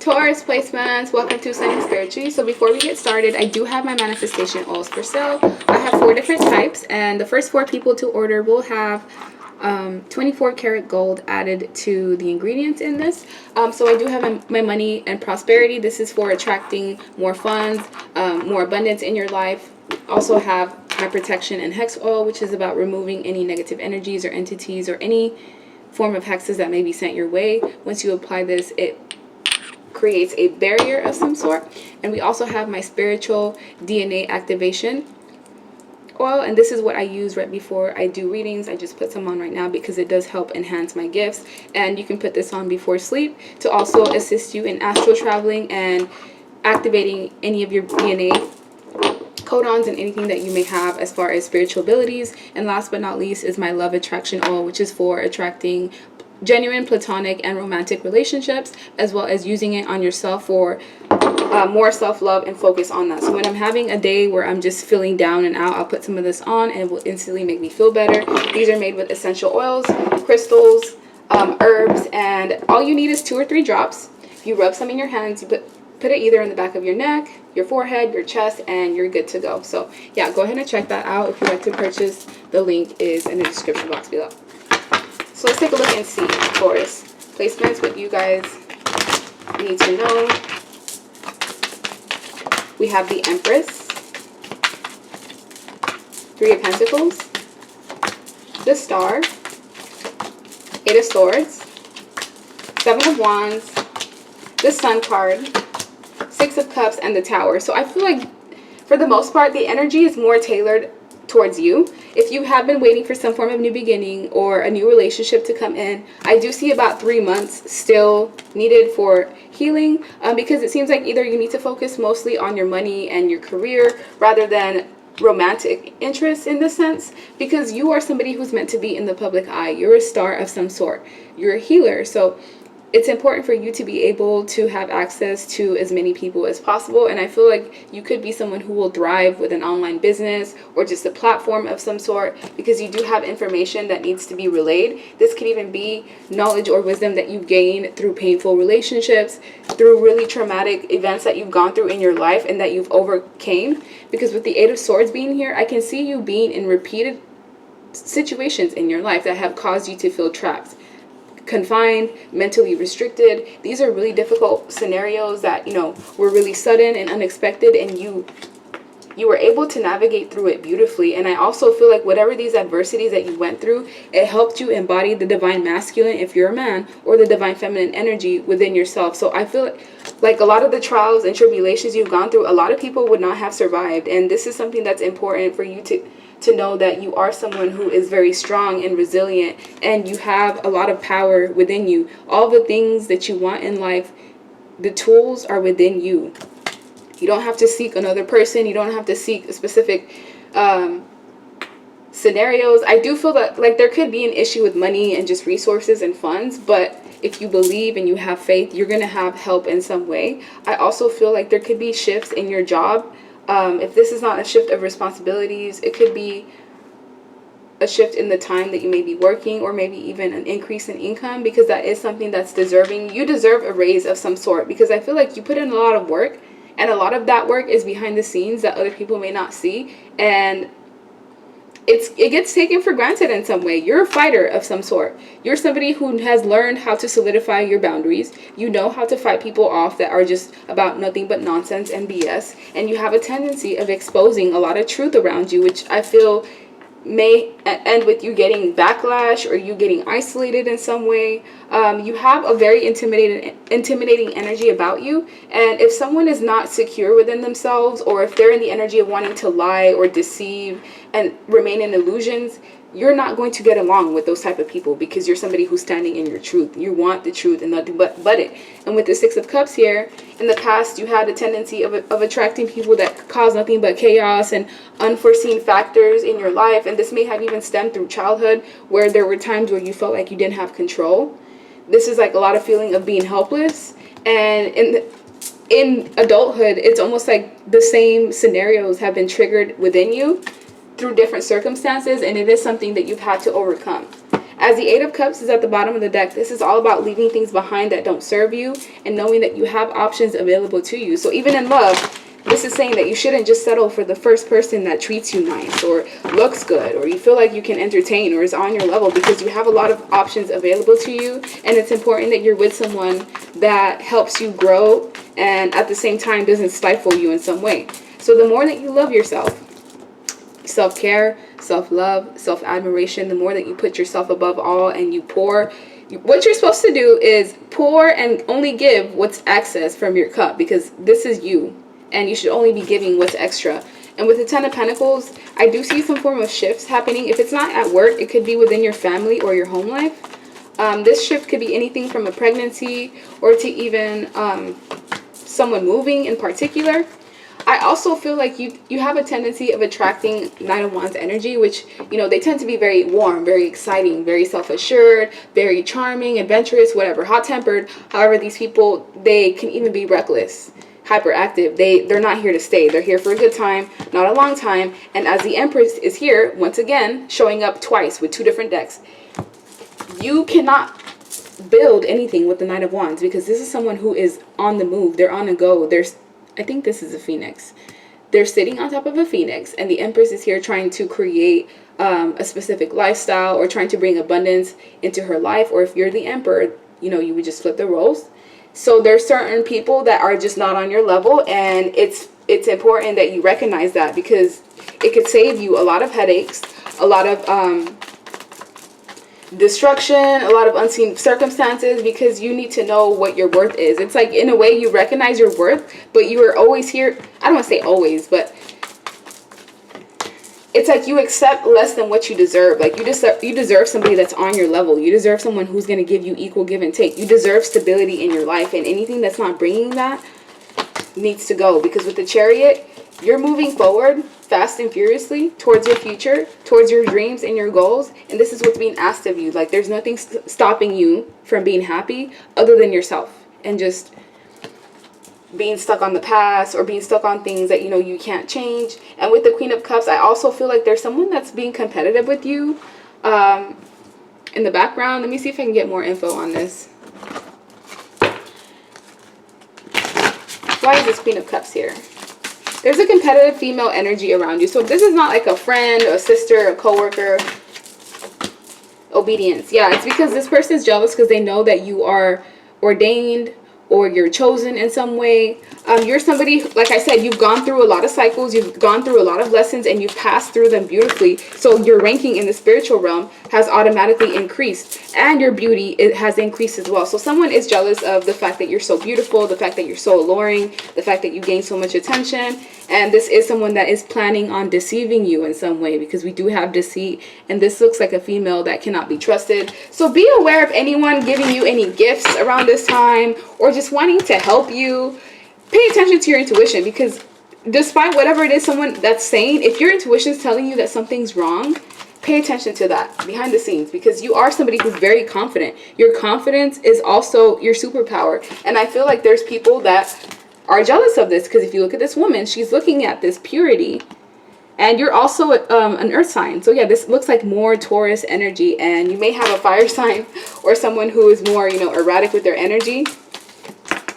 Taurus placements, welcome to Sunny Spiritually. So before we get started, I do have my manifestation oils for sale. I have 4 different types, and the first 4 people to order will have 24 karat gold added to the ingredients in this. So I do have my money and prosperity. This is for attracting more funds, more abundance in your life. Also have my protection and hex oil, which is about removing any negative energies or entities or any form of hexes that may be sent your way. Once you apply this, it creates a barrier of some sort. And we also have my spiritual DNA activation oil, and this is what I use right before I do readings. I just put some on right now because it does help enhance my gifts, and you can put this on before sleep to also assist you in astral traveling and activating any of your DNA codons and anything that you may have as far as spiritual abilities. And last but not least is my love attraction oil, which is for attracting genuine platonic and romantic relationships, as well as using it on yourself for more self-love and focus on that. So when I'm having a day where I'm just feeling down and out, I'll put some of this on and it will instantly make me feel better. These are made with essential oils, crystals, herbs, and all you need is 2 or 3 drops. You rub some in your hands, you put it either in the back of your neck, your forehead, your chest, and you're good to go. So yeah, go ahead and check that out. If you'd like to purchase, the link is in the description box below. So let's take a look and see Taurus placements, what you guys need to know. We have the Empress, 3 of Pentacles, the Star, 8 of Swords, 7 of Wands, the Sun card, 6 of Cups, and the Tower. So I feel like for the most part, the energy is more tailored towards you. If you have been waiting for some form of new beginning or a new relationship to come in, I do see about 3 months still needed for healing, because it seems like either you need to focus mostly on your money and your career rather than romantic interests in this sense, because you are somebody who's meant to be in the public eye. You're a star of some sort. You're a healer. So it's important for you to be able to have access to as many people as possible. And I feel like you could be someone who will thrive with an online business or just a platform of some sort, because you do have information that needs to be relayed. This could even be knowledge or wisdom that you've gained through painful relationships, through really traumatic events that you've gone through in your life and that you've overcame. Because with the 8 of Swords being here, I can see you being in repeated situations in your life that have caused you to feel trapped, confined, mentally restricted. These are really difficult scenarios that, you know, were really sudden and unexpected, and you were able to navigate through it beautifully. And I also feel like whatever these adversities that you went through, it helped you embody the divine masculine if you're a man, or the divine feminine energy within yourself. So I feel like a lot of the trials and tribulations you've gone through, a lot of people would not have survived. And this is something that's important for you to know, that you are someone who is very strong and resilient, and you have a lot of power within you. All the things that you want in life, the tools are within you. You don't have to seek another person. You don't have to seek specific scenarios. I do feel that like there could be an issue with money and just resources and funds, but if you believe and you have faith, you're going to have help in some way. I also feel like there could be shifts in your job. If this is not a shift of responsibilities, it could be a shift in the time that you may be working, or maybe even an increase in income, because that is something that's deserving. You deserve a raise of some sort, because I feel like you put in a lot of work, and a lot of that work is behind the scenes that other people may not see, and it gets taken for granted in some way. You're a fighter of some sort. You're somebody who has learned how to solidify your boundaries. You know how to fight people off that are just about nothing but nonsense and BS. And you have a tendency of exposing a lot of truth around you, which I feel may end with you getting backlash or you getting isolated in some way. You have a very intimidating energy about you, and if someone is not secure within themselves, or if they're in the energy of wanting to lie or deceive and remain in illusions, you're not going to get along with those type of people, because you're somebody who's standing in your truth. You want the truth and nothing but it. And with the 6 of Cups here, in the past you had a tendency of attracting people that cause nothing but chaos and unforeseen factors in your life. And this may have even stemmed through childhood, where there were times where you felt like you didn't have control. This is like a lot of feeling of being helpless. And in adulthood, it's almost like the same scenarios have been triggered within you through different circumstances, and it is something that you've had to overcome. As the Eight of Cups is at the bottom of the deck, this is all about leaving things behind that don't serve you and knowing that you have options available to you. So even in love, this is saying that you shouldn't just settle for the first person that treats you nice or looks good or you feel like you can entertain or is on your level, because you have a lot of options available to you, and it's important that you're with someone that helps you grow and at the same time doesn't stifle you in some way. So the more that you love yourself, self-care, self-love, self-admiration, the more that you put yourself above all and you pour. What you're supposed to do is pour and only give what's excess from your cup, because this is you. And you should only be giving what's extra. And with the Ten of Pentacles, I do see some form of shifts happening. If it's not at work, it could be within your family or your home life. This shift could be anything from a pregnancy or to even someone moving in particular. I also feel like you have a tendency of attracting Nine of Wands energy, which, you know, they tend to be very warm, very exciting, very self-assured, very charming, adventurous, whatever, hot-tempered. However, these people, they can even be reckless, hyperactive. They're not here to stay. They're here for a good time, not a long time. And as the Empress is here, once again, showing up twice with two different decks, you cannot build anything with the Knight of Wands, because this is someone who is on the move. They're on a go. I think this is a phoenix. They're sitting on top of a phoenix, and the Empress is here trying to create a specific lifestyle or trying to bring abundance into her life. Or if you're the Emperor, you know, you would just flip the roles. So there's certain people that are just not on your level, and it's important that you recognize that, because it could save you a lot of headaches, a lot of destruction, a lot of unseen circumstances, because you need to know what your worth is. It's like, in a way, you recognize your worth, but you are always here. I don't want to say always, but it's like you accept less than what you deserve. Like you deserve somebody that's on your level. You deserve someone who's going to give you equal give and take. You deserve stability in your life, and anything that's not bringing that needs to go. Because with the Chariot, you're moving forward fast and furiously towards your future, towards your dreams and your goals, and this is what's being asked of you. Like, there's nothing stopping you from being happy other than yourself, and just being stuck on the past or being stuck on things that, you know, you can't change. And with the Queen of Cups, I also feel like there's someone that's being competitive with you in the background. Let me see if I can get more info on this. Why is this Queen of Cups here? There's a competitive female energy around you. So if this is not like a friend, a sister, a coworker, obedience. Yeah, it's because this person is jealous because they know that you are ordained or you're chosen in some way. You're somebody, like I said, you've gone through a lot of cycles, you've gone through a lot of lessons, and you've passed through them beautifully. So your ranking in the spiritual realm has automatically increased, and your beauty, it has increased as well. So someone is jealous of the fact that you're so beautiful, the fact that you're so alluring, the fact that you gain so much attention. And this is someone that is planning on deceiving you in some way, because we do have deceit, and this looks like a female that cannot be trusted. So be aware of anyone giving you any gifts around this time, or just wanting to help you. Pay attention to your intuition, because despite whatever it is someone that's saying, if your intuition is telling you that something's wrong, pay attention to that behind the scenes, because you are somebody who's very confident. Your confidence is also your superpower. And I feel like there's people that are jealous of this, because if you look at this woman, she's looking at this purity, and you're also an earth sign. So yeah, this looks like more Taurus energy, and you may have a fire sign or someone who is more, you know, erratic with their energy,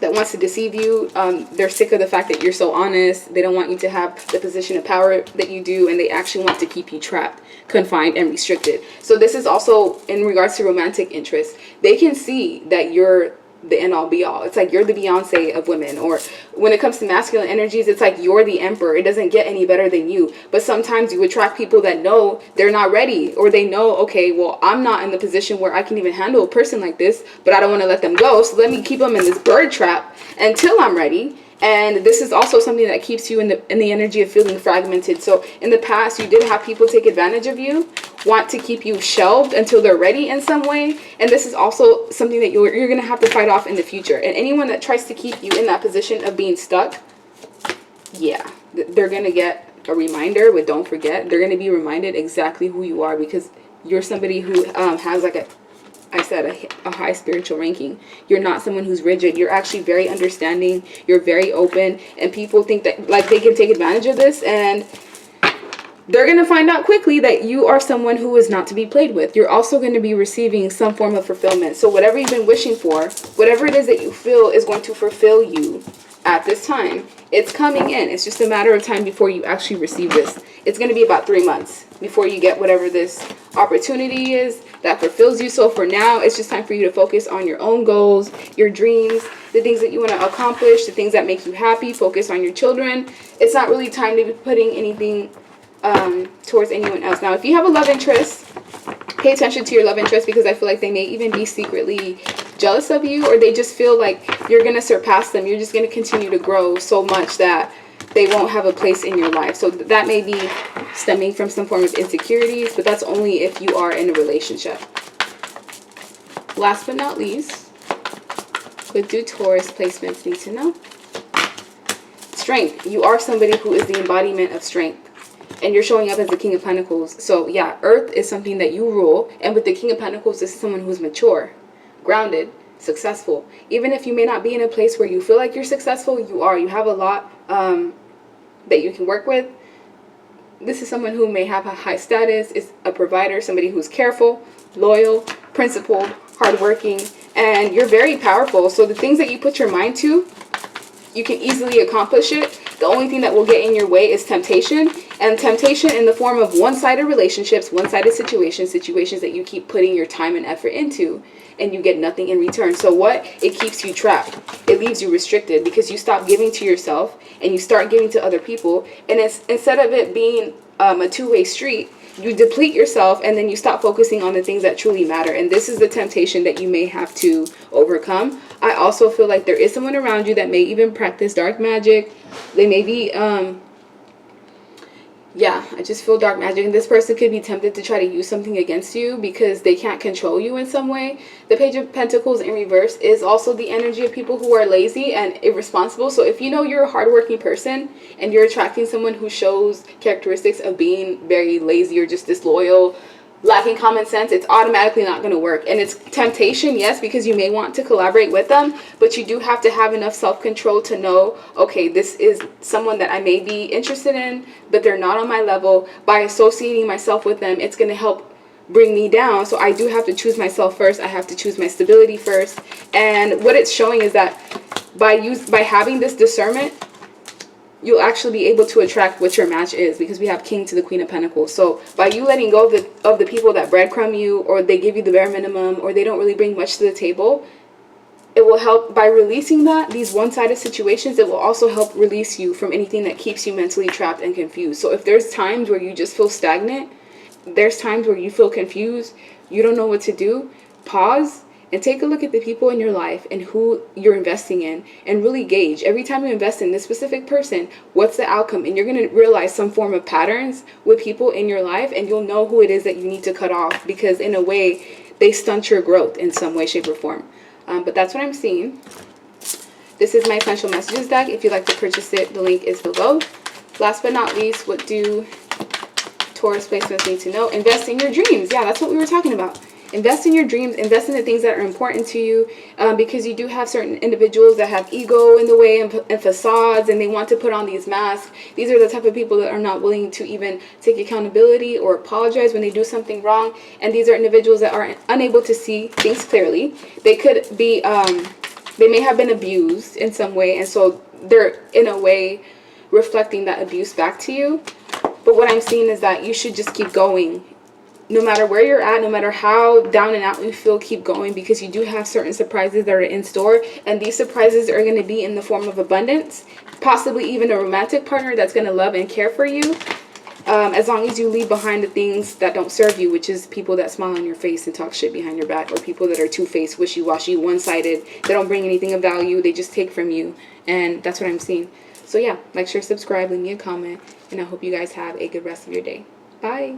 that wants to deceive you. They're sick of the fact that you're so honest. They don't want you to have the position of power that you do, and they actually want to keep you trapped, confined, and restricted. So this is also in regards to romantic interest. They can see that you're the end-all be-all. It's like you're the Beyonce of women. Or when it comes to masculine energies, it's like you're the emperor. It doesn't get any better than you. But sometimes you attract people that know they're not ready, or they know, okay, well, I'm not in the position where I can even handle a person like this, but I don't want to let them go, so let me keep them in this bird trap until I'm ready. And this is also something that keeps you in the energy of feeling fragmented. So in the past, you did have people take advantage of you, want to keep you shelved until they're ready in some way. And this is also something that you're going to have to fight off in the future. And anyone that tries to keep you in that position of being stuck, yeah, they're going to get a reminder, but don't forget, they're going to be reminded exactly who you are, because you're somebody who has, like a high spiritual ranking. You're not someone who's rigid. You're actually very understanding. You're very open, and people think that like they can take advantage of this, and they're going to find out quickly that you are someone who is not to be played with. You're also going to be receiving some form of fulfillment. So whatever you've been wishing for, whatever it is that you feel is going to fulfill you at this time, it's coming in. It's just a matter of time before you actually receive this. It's going to be about 3 months before you get whatever this opportunity is that fulfills you. So for now, it's just time for you to focus on your own goals, your dreams, the things that you want to accomplish, the things that make you happy. Focus on your children. It's not really time to be putting anything towards anyone else. Now, if you have a love interest, pay attention to your love interest, because I feel like they may even be secretly jealous of you, or they just feel like you're going to surpass them. You're just going to continue to grow so much that they won't have a place in your life. So that may be stemming from some form of insecurities, but that's only if you are in a relationship. Last but not least, what do Taurus placements need to know? Strength. You are somebody who is the embodiment of strength. And you're showing up as the King of Pentacles. So yeah, Earth is something that you rule. And with the King of Pentacles, this is someone who's mature, grounded, successful. Even if you may not be in a place where you feel like you're successful, you are. You have a lot that you can work with. This is someone who may have a high status, is a provider, somebody who's careful, loyal, principled, hardworking, and you're very powerful. So the things that you put your mind to, you can easily accomplish it. The only thing that will get in your way is temptation. And temptation in the form of one-sided relationships, one-sided situations that you keep putting your time and effort into, and you get nothing in return. So what? It keeps you trapped. It leaves you restricted, because you stop giving to yourself and you start giving to other people. And it's, instead of it being a two-way street, you deplete yourself, and then you stop focusing on the things that truly matter. And this is the temptation that you may have to overcome. I also feel like there is someone around you that may even practice dark magic. They may be, yeah, I just feel dark magic. And this person could be tempted to try to use something against you because they can't control you in some way. The Page of Pentacles in reverse is also the energy of people who are lazy and irresponsible. So if you know you're a hardworking person and you're attracting someone who shows characteristics of being very lazy or just disloyal, lacking common sense, it's automatically not going to work. And it's temptation, yes, because you may want to collaborate with them, but you do have to have enough self-control to know, okay, this is someone that I may be interested in, but they're not on my level. By associating myself with them, it's going to help bring me down. So I do have to choose myself first. I have to choose my stability first. And what it's showing is that by having this discernment, you'll actually be able to attract what your match is, because we have King to the Queen of Pentacles. So by you letting go of the people that breadcrumb you, or they give you the bare minimum, or they don't really bring much to the table, it will help. By releasing these one-sided situations, it will also help release you from anything that keeps you mentally trapped and confused. So if there's times where you just feel stagnant, there's times where you feel confused, you don't know what to do, pause and take a look at the people in your life and who you're investing in, and really gauge every time you invest in this specific person, what's the outcome. And you're going to realize some form of patterns with people in your life, and you'll know who it is that you need to cut off, because in a way they stunt your growth in some way, shape, or form. But that's what I'm seeing. This is my Essential Messages deck. If you'd like to purchase it, the link is below. Last but not least, what do Taurus placements need to know? Invest in your dreams. Yeah, that's what we were talking about. Invest in your dreams, invest in the things that are important to you, because you do have certain individuals that have ego in the way, and facades, and they want to put on these masks. These are the type of people that are not willing to even take accountability or apologize when they do something wrong. And these are individuals that are unable to see things clearly. They could be, they may have been abused in some way, and so they're in a way reflecting that abuse back to you. But what I'm seeing is that you should just keep going. No matter where you're at, no matter how down and out you feel, keep going, because you do have certain surprises that are in store. And these surprises are going to be in the form of abundance, possibly even a romantic partner that's going to love and care for you, as long as you leave behind the things that don't serve you, which is people that smile on your face and talk shit behind your back, or people that are two-faced, wishy-washy, one-sided. They don't bring anything of value. They just take from you. And that's what I'm seeing. So yeah, like, share, subscribe, leave me a comment, and I hope you guys have a good rest of your day. Bye.